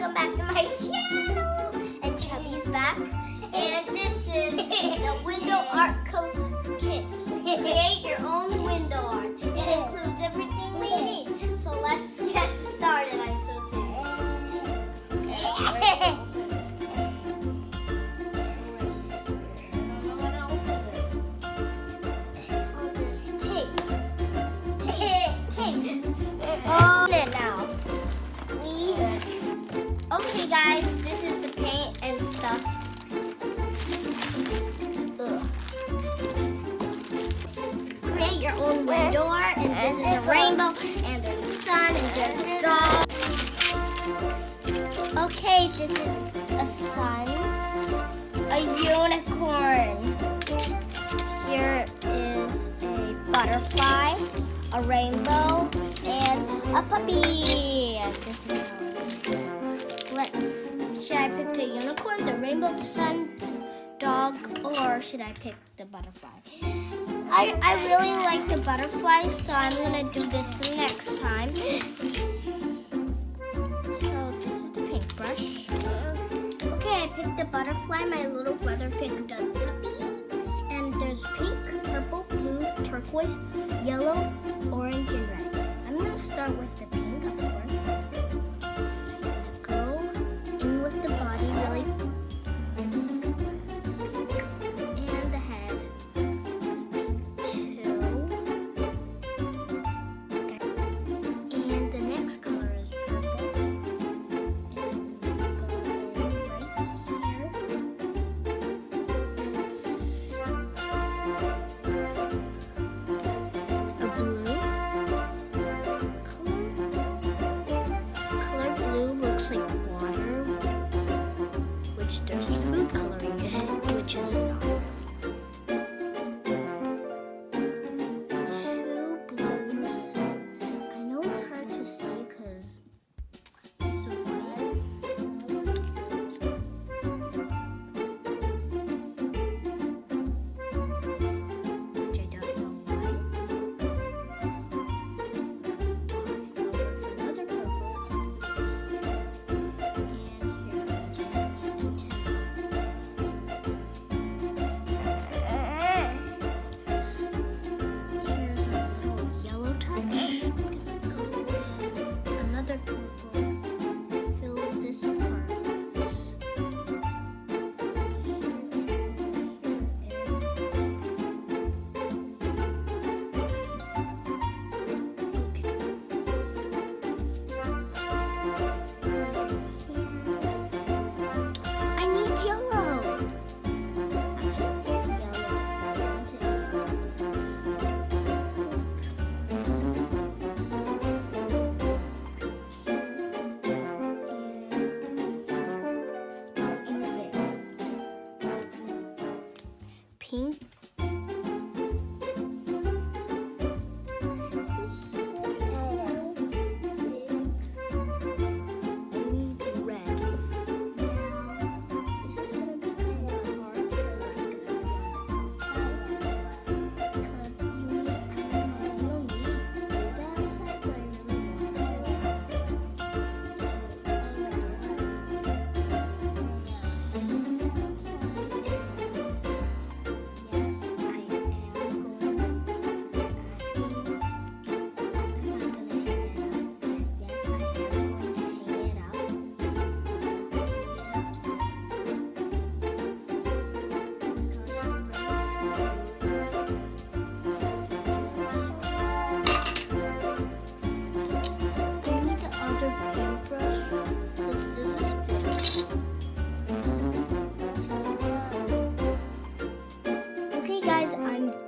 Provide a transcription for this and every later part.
welcome back to my channel. And Chubby's back. And this is the window art kit. Create your own window art. It includes everything we need. So let's get started. I'm so excited. Okay guys, this is the paint and stuff. Create your own window art, and this is a rainbow, and there's a sun, and there's a dog. Okay, this is a sun, a unicorn. Here is a butterfly, a rainbow, and a puppy. This is should I pick the unicorn, the rainbow, the sun, dog, or should I pick the butterfly? I really like the butterfly, so I'm gonna do this next time. So this is the paintbrush. Okay, I picked the butterfly. My little brother picked a puppy. And there's pink, purple, blue, turquoise, yellow, orange, and red. I'm gonna start with the pink, of course. There's food coloring in it, which is not. Two blues. I know it's hard to see because this is white. Which I don't know why. Another purple. Pink.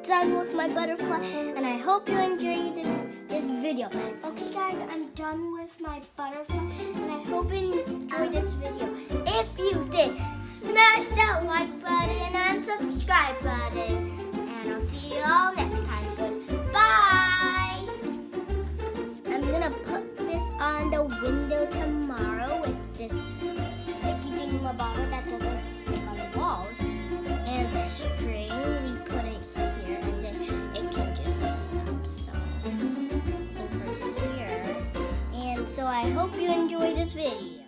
Done with my butterfly, and I hope you enjoyed this video. Okay guys, I'm done with my butterfly, and I hope you enjoyed this video. If you did, smash that like button and subscribe button, and I'll see you all next time. Goodbye. I'm gonna put this on the window tomorrow with this sticky thingamabobber that doesn't stick on the walls, and the string. We put it here, and then it can just hang up. So over here, and so I hope you enjoyed this video.